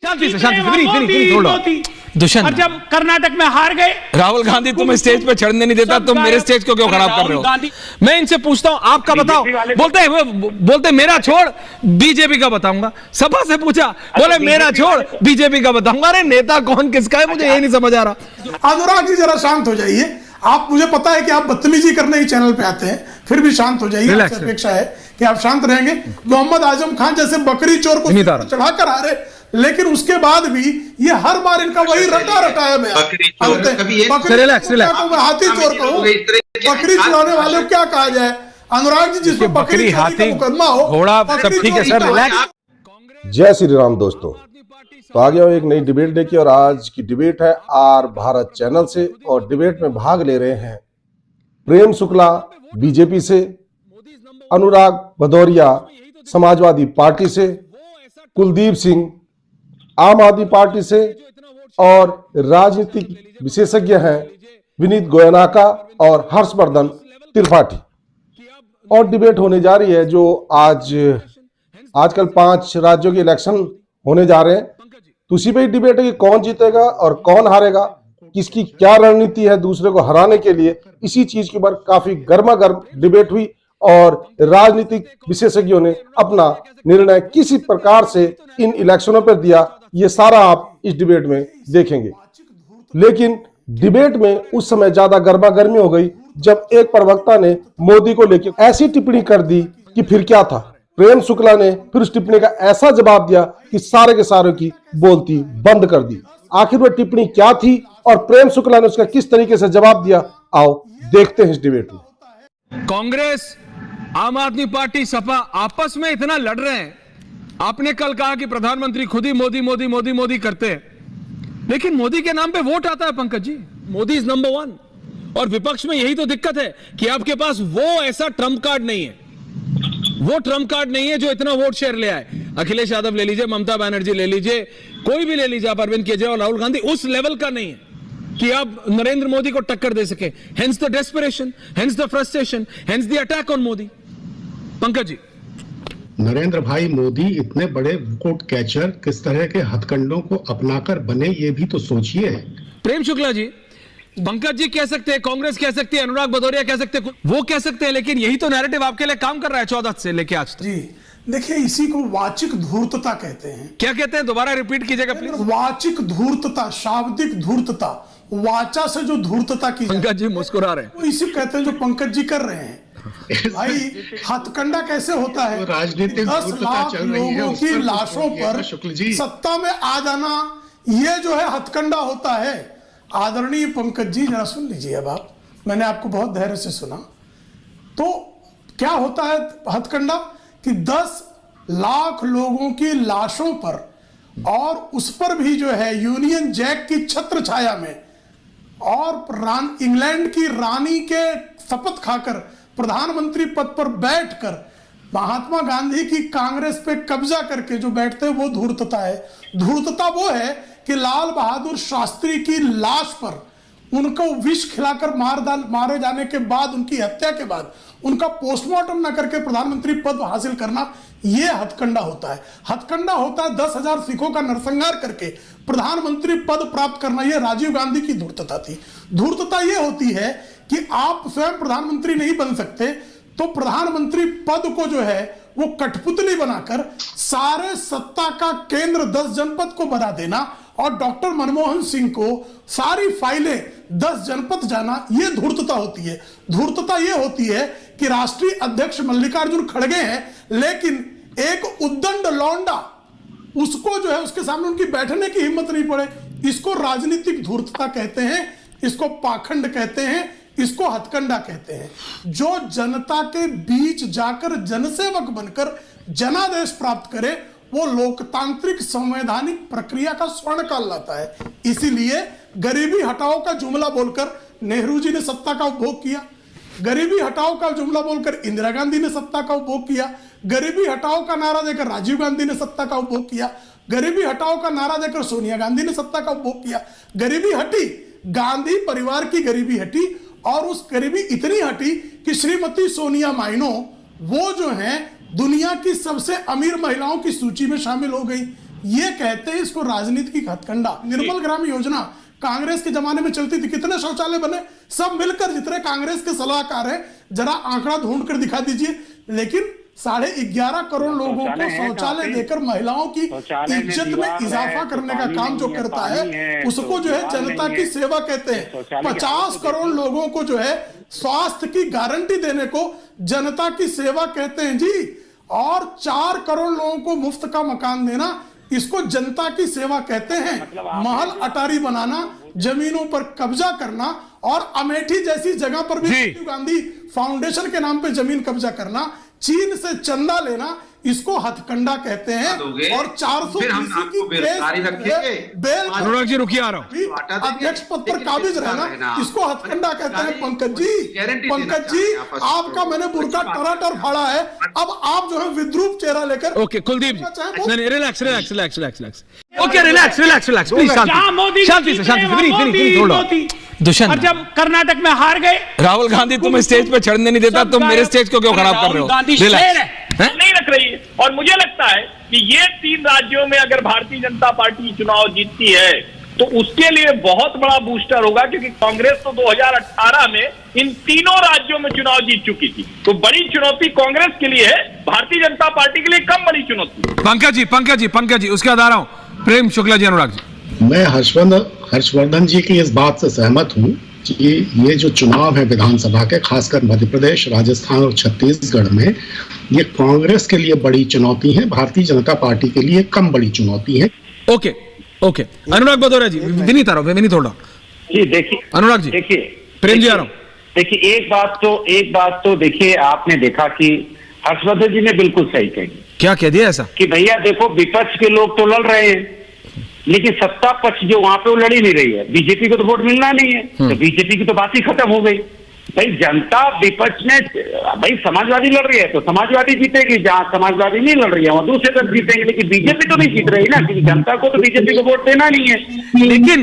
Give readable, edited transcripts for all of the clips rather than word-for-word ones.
शांति से दुष्यंत, और जब कर्नाटक में हार गए, राहुल गांधी तुम्हें स्टेज पे चढ़ने नहीं देता, तुम मेरे स्टेज को क्यों खराब कर रहे हो? मैं इनसे पूछता हूं, आपका बताओ। बोलते मेरा छोड़ बीजेपी का बताऊंगा। सभा से पूछा, बोले मेरा छोड़ बीजेपी का बताऊंगा। अरे नेता कौन किसका है, मुझे ये नहीं समझ आ रहा। अनुराग जी जरा शांत हो जाइए। आप, मुझे पता है कि आप बदतमीजी करने ही चैनल पे आते हैं, फिर भी शांत हो जाइए। अपेक्षा है कि आप शांत रहेंगे। मोहम्मद आजम खान जैसे बकरी चोर को चढ़ाकर आ रहे, लेकिन उसके बाद भी ये हर बार इनका वही रटाया में हाथी चोर को बकरी चुराने वाले को क्या कहा जाए? अनुराग जी, जिसको बकरी हाथी मुकदमा हो, घोड़ा, सब ठीक है सर, रिलैक्स। जय श्री राम दोस्तों, तो आ गया एक नई डिबेट लेके, और आज की डिबेट है आर भारत चैनल से, और डिबेट में भाग ले रहे हैं प्रेम शुक्ला बीजेपी से, अनुराग भदौरिया समाजवादी पार्टी से, कुलदीप सिंह आम आदमी पार्टी से, और राजनीतिक विशेषज्ञ हैं विनीत गोयनाका और हर्षवर्धन त्रिपाठी। और डिबेट होने जा रही है जो आजकल 5 राज्यों के इलेक्शन होने जा रहे हैं, तो उसी पे ही डिबेट है कि कौन जीतेगा और कौन हारेगा, किसकी क्या रणनीति है दूसरे को हराने के लिए। इसी चीज के ऊपर काफी गर्मा गर्म डिबेट हुई, और राजनीतिक विशेषज्ञों ने अपना निर्णय किसी प्रकार से इन इलेक्शनों पर दिया, ये सारा आप इस डिबेट में देखेंगे। लेकिन डिबेट में उस समय ज्यादा गर्मा गर्मी हो गई जब एक प्रवक्ता ने मोदी को लेकर ऐसी टिप्पणी कर दी कि फिर क्या था। प्रेम शुक्ला ने फिर उस टिप्पणी का ऐसा जवाब दिया कि सारे के सारे की बोलती बंद कर दी। आखिर वह टिप्पणी क्या थी और प्रेम शुक्ला ने उसका किस तरीके से जवाब दिया, आओ देखते हैं इस डिबेट में। कांग्रेस, आम आदमी पार्टी, सपा आपस में इतना लड़ रहे हैं। आपने कल कहा कि प्रधानमंत्री खुद ही मोदी मोदी मोदी मोदी करते हैं, लेकिन मोदी के नाम पे वोट आता है पंकज जी। मोदी इज नंबर 1, और विपक्ष में यही तो दिक्कत है कि आपके पास वो ऐसा ट्रम्प कार्ड नहीं है, वो ट्रम्प कार्ड नहीं है जो इतना वोट शेयर ले आए। अखिलेश यादव ले लीजिए, ममता बनर्जी ले लीजिए, कोई भी ले लीजिए, आप अरविंद केजरीवाल, राहुल गांधी, उस लेवल का नहीं है कि आप नरेंद्र मोदी को टक्कर दे सके। Hence the desperation, hence the frustration, hence the attack on Modi. Pankaj ji, Narendra bhai Modi इतने बड़े वोट कैचर किस तरह के हथकंडों को अपनाकर बने, ये भी तो सोचिए। प्रेम शुक्ला जी, पंकज जी कह सकते हैं, कांग्रेस कह सकती है, अनुराग भदौरिया कह सकते हैं, वो कह सकते हैं, लेकिन यही तो नैरेटिव आपके लिए काम कर रहा है 14 से लेके आज तक। जी देखिए, इसी को वाचिक धूर्तता कहते हैं। क्या कहते हैं, दोबारा रिपीट कीजिएगा प्लीज। वाचिक धूर्तता, शाब्दिक धूर्तता, वाचा से जो धूर्तता की। पंकज जी मुस्कुरा रहे हैं, इसी कहते हैं जो पंकज जी कर रहे हैं। भाई हथकंडा कैसे होता है? 10 लाख लोगों की लाशों पर सत्ता में आ जाना, ये जो है हथकंडा होता है। आदरणीय पंकज जी जरा सुन लीजिए। अब आप, मैंने आपको बहुत धैर्य से सुना। तो क्या होता है हथकंडा कि 10 लाख लोगों की लाशों पर, और उस पर भी जो है यूनियन जैक की छत्र छाया में, और इंग्लैंड की रानी के शपथ खाकर प्रधानमंत्री पद पर बैठकर महात्मा गांधी की कांग्रेस पे कब्जा करके जो बैठते हैं, वो धूर्तता है। धूर्तता वो है कि लाल बहादुर शास्त्री की लाश पर उनको विष खिलाकर मारे जाने के बाद, उनकी हत्या के बाद उनका पोस्टमार्टम न करके प्रधानमंत्री पद हासिल करना, यह हथकंडा होता है। हथकंडा होता है 10,000 सिखों का नरसंहार करके प्रधानमंत्री पद प्राप्त करना। यह राजीव गांधी की धूर्तता थी। धूर्तता यह होती है कि आप स्वयं प्रधानमंत्री नहीं बन सकते, तो प्रधानमंत्री पद को जो है वो कठपुतली बनाकर सारे सत्ता का केंद्र 10 जनपद को बना देना, और डॉक्टर मनमोहन सिंह को सारी फाइलें 10 जनपद जाना, यह धूर्तता होती है। धूर्तता यह होती है कि राष्ट्रीय अध्यक्ष मल्लिकार्जुन खड़गे हैं, लेकिन एक उद्दंड लौंडा, उसको जो है उसके सामने उनकी बैठने की हिम्मत नहीं पड़े। इसको राजनीतिक धूर्तता कहते हैं, इसको पाखंड कहते हैं, इसको हथकंडा कहते हैं। जो जनता के बीच जाकर जनसेवक बनकर जनादेश प्राप्त करे, वो लोकतांत्रिक संवैधानिक प्रक्रिया का स्वर्ण काल लाता है। इसीलिए गरीबी हटाओ का जुमला बोलकर नेहरू जी ने सत्ता का उपभोग किया, गरीबी हटाओ का जुमला बोलकर इंदिरा गांधी ने सत्ता का उपभोग किया, गरीबी हटाओ का नारा देकर राजीव गांधी ने सत्ता का उपभोग किया, गरीबी हटाओ का नारा देकर सोनिया गांधी ने सत्ता का उपभोग किया। गरीबी हटी, गांधी परिवार की गरीबी हटी, और उस गरीबी इतनी हटी कि श्रीमती सोनिया माइनो, वो जो है दुनिया की सबसे अमीर महिलाओं की सूची में शामिल हो गई। ये कहते हैं इसको राजनीतिक हथकंडा। निर्मल ग्राम योजना कांग्रेस के जमाने में चलती थी, कितने शौचालय बने? सब मिलकर जितने कांग्रेस के सलाहकार हैं, जरा आंकड़ा ढूंढ कर दिखा दीजिए। लेकिन 11.5 करोड़ लोगों को शौचालय देकर महिलाओं की इज्जत में इजाफा करने का काम जो करता है उसको जो है जनता की सेवा कहते हैं। 50 करोड़ लोगों को जो है स्वास्थ्य की गारंटी देने को जनता की सेवा कहते हैं जी। और 4 करोड़ लोगों को मुफ्त का मकान देना, इसको जनता की सेवा कहते हैं। महल अटारी बनाना, जमीनों पर कब्जा करना और अमेठी जैसी जगह पर भी राजीव गांधी फाउंडेशन के नाम पे जमीन कब्जा करना, चीन से चंदा लेना, इसको हथकंडा कहते हैं। और 400 की बेल अनुराग जी रुकिए, आ रहा हूं। अध्यक्ष पद पर काबिज रहना, इसको हथकंडा कहते हैं। पंकज जी आपका मैंने बुर्का टराटर फाड़ा है, अब आप जो है विद्रूप चेहरा लेकर। Okay Kuldeep ji, relax relax relax relax. Okay relax relax relax please, शांति से शांति। दुष्यंत, और जब कर्नाटक में हार गए, राहुल गांधी तुम्हें स्टेज पे चढ़ने नहीं देता, तुम मेरे स्टेज को क्यों खराब कर रहे हो? नहीं रख रही है। और मुझे लगता है कि ये 3 राज्यों में अगर भारतीय जनता पार्टी चुनाव जीतती है तो उसके लिए बहुत बड़ा बूस्टर होगा, क्योंकि कांग्रेस तो 2018 में इन तीनों राज्यों में चुनाव जीत चुकी थी। तो बड़ी चुनौती कांग्रेस के लिए है, भारतीय जनता पार्टी के लिए कम बड़ी चुनौती। पंकज जी उसके बाद आ रहा हूं। प्रेम शुक्ला जी, अनुराग जी। मैं हर्षवर्धन जी की इस बात से सहमत हूं कि ये जो चुनाव है विधानसभा के, खासकर मध्य प्रदेश, राजस्थान और छत्तीसगढ़ में, ये कांग्रेस के लिए बड़ी चुनौती है, भारतीय जनता पार्टी के लिए कम बड़ी चुनौती है। ओके अनुराग भदौरिया जी, विनीत आ रहा हूं जी। देखिए अनुराग जी, देखिए प्रेम जी आ रहा हूं। देखिए एक बात तो देखिए, आपने देखा कि हर्षवर्धन जी ने बिल्कुल सही कही। क्या कह दिया ऐसा? कि भैया देखो, विपक्ष के लोग तो लड़ रहे हैं, लेकिन सत्ता पक्ष जो वहां पे वो लड़ी नहीं रही है। बीजेपी को तो वोट मिलना नहीं है, तो बीजेपी की तो बात ही खत्म हो गई। भाई जनता विपक्ष में, भाई समाजवादी लड़ रही है तो समाजवादी जीतेगी, जहां समाजवादी नहीं लड़ रही है वहां दूसरे दल जीतेंगे, लेकिन बीजेपी तो नहीं जीत रही ना, क्योंकि जनता को तो बीजेपी को वोट देना नहीं है। लेकिन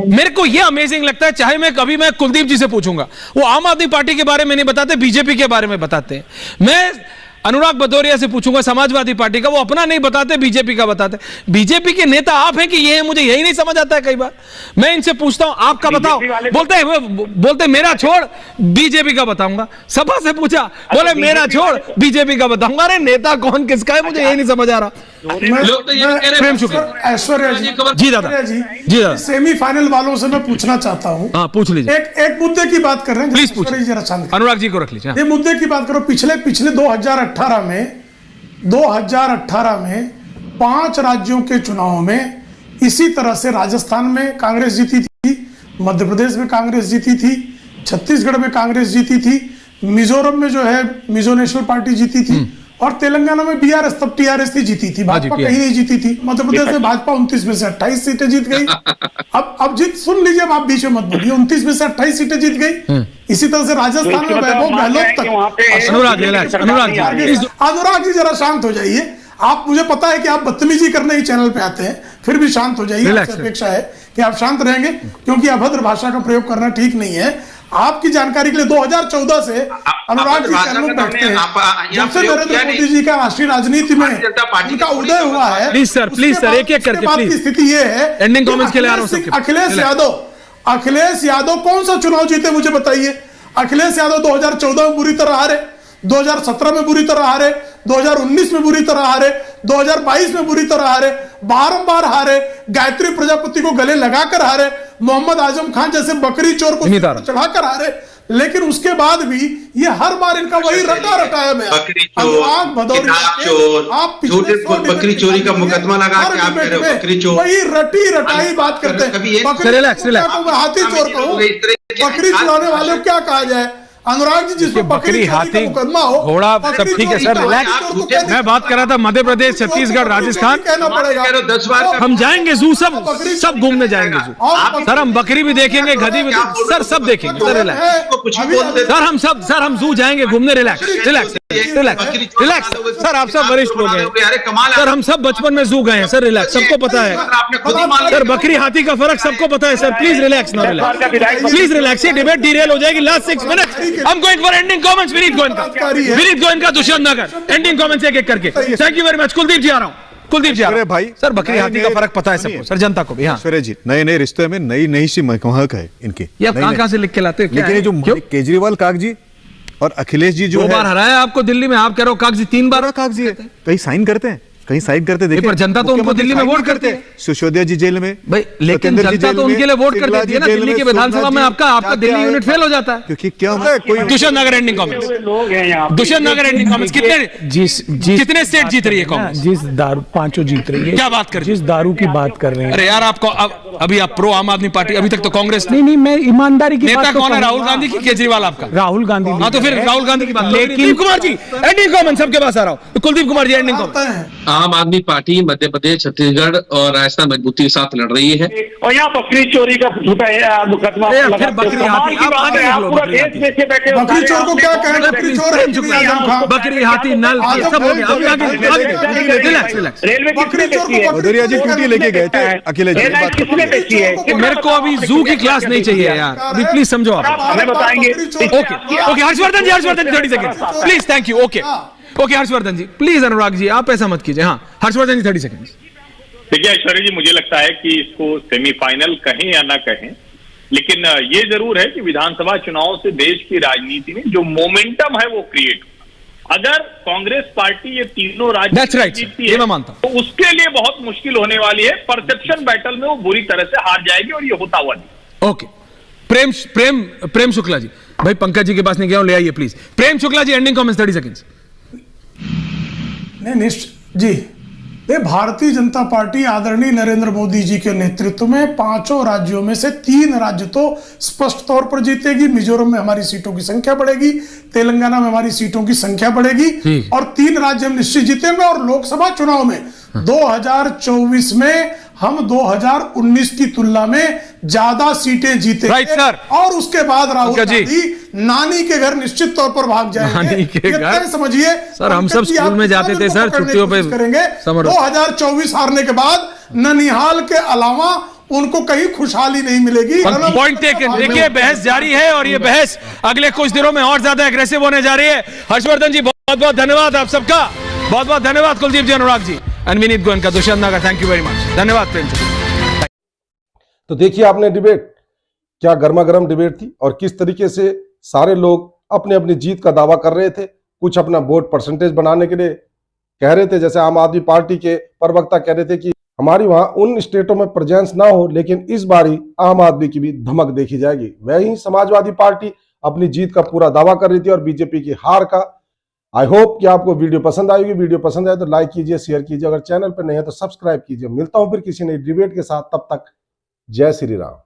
मेरे को यह अमेजिंग लगता है, चाहे मैं कुलदीप जी से पूछूंगा, वो आम आदमी पार्टी के बारे में नहीं बताते, बीजेपी के बारे में बताते हैं। मैं अनुराग भदौरिया से पूछूंगा समाजवादी पार्टी का, वो अपना नहीं बताते, बीजेपी का बताते। बीजेपी के नेता आप हैं कि ये है, मुझे यही नहीं समझ आता है। कई बार मैं इनसे पूछता हूं आपका बताओ, बोलते मेरा छोड़ बीजेपी का बताऊंगा। सभा से पूछा, बोले मेरा छोड़ बीजेपी का बताऊंगा। अरे नेता कौन किसका है, मुझे यही नहीं समझ आ रहा। प्रेम शुक्ला, ऐश्वर्या जी दादा, सेमीफाइनल वालों से मैं पूछना चाहता हूँ। हाँ पूछ लीजिए। एक मुद्दे की बात कर रहे हैं, प्लीज पूछिए। जरा शांत, अनुराग जी को रख लीजिए। ये मुद्दे की बात करो। पिछले 2018 में 5 राज्यों के चुनाव में इसी तरह से राजस्थान में कांग्रेस जीती थी, मध्य प्रदेश में कांग्रेस जीती थी, छत्तीसगढ़ में कांग्रेस जीती थी, मिजोरम में जो है मिजो नेशनल पार्टी जीती थी, और तेलंगाना में बीआरएस, तब टीआरएस ही जीती थी, भाजपा कहीं नहीं जीती थी। मध्य प्रदेश में भाजपा 29 में से 28 सीटें जीत गई। अब जीत सुन लीजिए, अब आप बीच में मत बोलिए, 29 में से 28 सीटें जीत गई। इसी तरह से राजस्थान में वैभव गहलोत तक। अनुराग जी जरा शांत हो जाइए। आप, मुझे पता है कि आप बदतमीजी करने ही चैनल पे आते हैं, फिर भी शांत हो जाइए। अपेक्षा है कि आप शांत रहेंगे, क्योंकि अभद्र भाषा का प्रयोग करना ठीक नहीं है। आपकी जानकारी के लिए 2014 से अनुराग जी चैनल में बैठते हैं, जब से नरेंद्र मोदी जी का राष्ट्रीय राजनीति में उनका उदय हुआ है। प्लीज सर एक करके प्लीज। स्थिति ये है, एंडिंग कमेंट्स के लिए आ रहा हूं। अखिलेश यादव कौन सा चुनाव जीते मुझे बताइए। अखिलेश यादव 2014 में बुरी तरह हारे, 2017 में बुरी तरह हारे, 2019 में बुरी तरह हारे, 2022 में बुरी तरह हारे, बारंबार हारे, गायत्री प्रजापति को गले लगाकर हारे, मोहम्मद आजम खान जैसे बकरी चोर को चढ़ाकर हारे। लेकिन उसके बाद भी ये हर बार इनका वही रटाया में। अनुराग भदौरिया, आप बकरी चोरी का मुकदमा लगा के आप कह रहे हो बकरी चोर, वही रटाई बात करते हैं। हाथी चोर कहूं, बकरी चुराने वाले को क्या कहा जाए? अनुराग जी, जिसमें बकरी हाथी मुकदमा हो, घोड़ा सब ठीक है सर, रिलैक्स। मैं बात कर रहा था मध्य प्रदेश, छत्तीसगढ़, राजस्थान कहना पड़ेगा। 10 बार हम जाएंगे जू, सब घूमने जाएंगे जू। सर हम बकरी भी देखेंगे, गधी भी, सर सब देखेंगे। सर रिलैक्स सर, हम जू जाएंगे घूमने। रिलैक्स सर, आप सब वरिष्ठ लोग हैं सर, हम सब बचपन में जू गए हैं सर। रिलैक्स, सबको पता है सर, बकरी हाथी का फर्क सबको पता है sir. Please relax, please relax. ये डिबेट डिरेल हो जाएगी। Last 6 minute I'm going for ending comments. Vineet Goenka, Dushyant Nagar, ending comments एक करके। Thank you very much. Kuldeep ji आ रहा हूं। कुलदीप जी अरे भाई, सर बकरी हाथी का फर्क पता है सबको, सर जनता को भी। हाँ ऐश्वर्या जी, नए नए रिश्ते में नई नई सी महक है इनकी। ये आप कहां से लिख के लाते हो? लेकिन ये जो केजरीवाल कागजी और अखिलेश जी जो 2 बार हराया आपको दिल्ली में, आप कह रहे हो कागजी 3 बार कागजी है, कहीं साइन करते हैं, कहीं साइन करते देखिए। पर जनता तो उनको दिल्ली में वोट करती है। सिसोदिया जी जेल में भाई, लेकिन जनता तो उनके लिए वोट कर देती है ना। दिल्ली के विधानसभा में आपका दिल्ली यूनिट फेल हो जाता है, क्योंकि क्या होता है कोई दुष्यंत नगर एंडिंग कॉमेंट्स, लोग हैं यहाँ पे। दुष्यंत नगर एंडिंग कॉमेंट्स कितने स्टेट जीत रही है कांग्रेस? जिस दारू 5 जीत रही है। क्या बात कर रही है? जिस दारू की बात कर रहे हैं। अरे यार, आपको अभी आप प्रो आम आदमी पार्टी, अभी तक तो कांग्रेस नहीं, मैं ईमानदारी की नेता बात कौन है? राहुल गांधी की केजरीवाल आपका? राहुल गांधी। हाँ, तो फिर राहुल गांधी की बात। लेकिन कुलदीप कुमार जी एंडिंग कॉमेंट, सबके पास आ रहा हूँ। Kuldeep Kumar ji ending comment. आम आदमी पार्टी मध्य प्रदेश, छत्तीसगढ़ और राजस्थान मजबूती के साथ लड़ रही है। और यहाँ बकरी चोरी का झूठा मुकदमा फिर बकरी हाथी, आप आगे लिख लो। पूरा देश देखे बैठे हो। बकरी चोर को क्या कहें? बकरी चोर है कि आजम खान? बकरी हाथी नल सब हो गया। अभी आगे रिलैक्स। रेलवे किसने बेची है? भदौरिया जी ड्यूटी लेके गए थे अखिलेश जी। एयरलाइन किसने बेची है? मेरे को अभी जू की क्लास नहीं चाहिए यार, अभी प्लीज समझो आप। हमें बताएंगे। Okay Harshvardhan ji 30 second please, thank you. Okay Harshvardhan ji please, Anurag ji आप ऐसा मत कीजिए। हाँ हर्षवर्धन जी 30 सेकंड। देखिए ऐश्वर्या जी, मुझे लगता है कि इसको सेमीफाइनल कहें या ना कहें, लेकिन ये जरूर है कि विधानसभा चुनाव से देश की राजनीति में जो मोमेंटम है वो क्रिएट हुआ। अगर कांग्रेस पार्टी ये तीनों राज्य जीतती है तो उसके लिए बहुत मुश्किल होने वाली है। परसेप्शन बैटल में वो बुरी तरह से हार जाएगी और ये होता हुआ नहीं। ओके, प्रेम शुक्ला जी, भाई पंकज जी के पास नहीं गया हूं, ले आइए please. Prem Shukla ji ending comments 30 seconds. नहीं जी, भारतीय जनता पार्टी आदरणीय नरेंद्र मोदी जी के नेतृत्व में 5 राज्यों में से 3 राज्य तो स्पष्ट तौर पर जीतेगी। मिजोरम में हमारी सीटों की संख्या बढ़ेगी, तेलंगाना में हमारी सीटों की संख्या बढ़ेगी और 3 राज्य हम निश्चित जीतेंगे। और लोकसभा चुनाव में 2024 में हम 2019 की तुलना में ज्यादा सीटें जीतेंगे और उसके बाद राहुल गांधी नानी के घर निश्चित तौर पर भाग जाएंगे। नानी के घर समझिए सर, हम सब स्कूल में जाते थे सर, छुट्टियों पे करेंगे। 2024 हारने के बाद ननिहाल के अलावा उनको कहीं खुशहाली नहीं मिलेगी। Point taken. देखिए बहस जारी है और ये बहस अगले कुछ दिनों में और ज्यादा एग्रेसिव होने जा रही है। हर्षवर्धन जी बहुत बहुत धन्यवाद आप सबका, बहुत बहुत धन्यवाद। Kuldeep ji, Anurag ji and Vineet Goenka, Dushyant Nagar, thank you very much, धन्यवाद प्रेम जी। तो देखिए आपने डिबेट, क्या गर्मा गर्म डिबेट थी और किस तरीके से सारे लोग अपने अपनी जीत का दावा कर रहे थे। कुछ अपना वोट परसेंटेज बनाने के लिए कह रहे थे, जैसे आम आदमी पार्टी के प्रवक्ता कह रहे थे कि हमारी वहां उन स्टेटों में प्रेजेंस ना हो, लेकिन इस बारी आम आदमी की भी धमक देखी जाएगी। वहीं समाजवादी पार्टी अपनी जीत का पूरा दावा कर रही थी और बीजेपी की हार का। आई होप कि आपको वीडियो पसंद आएगी। वीडियो पसंद आए तो लाइक कीजिए, शेयर कीजिए, अगर चैनल पर नहीं है तो सब्सक्राइब कीजिए। मिलता हूं फिर किसी नई डिबेट के साथ, तब तक जय श्री राम।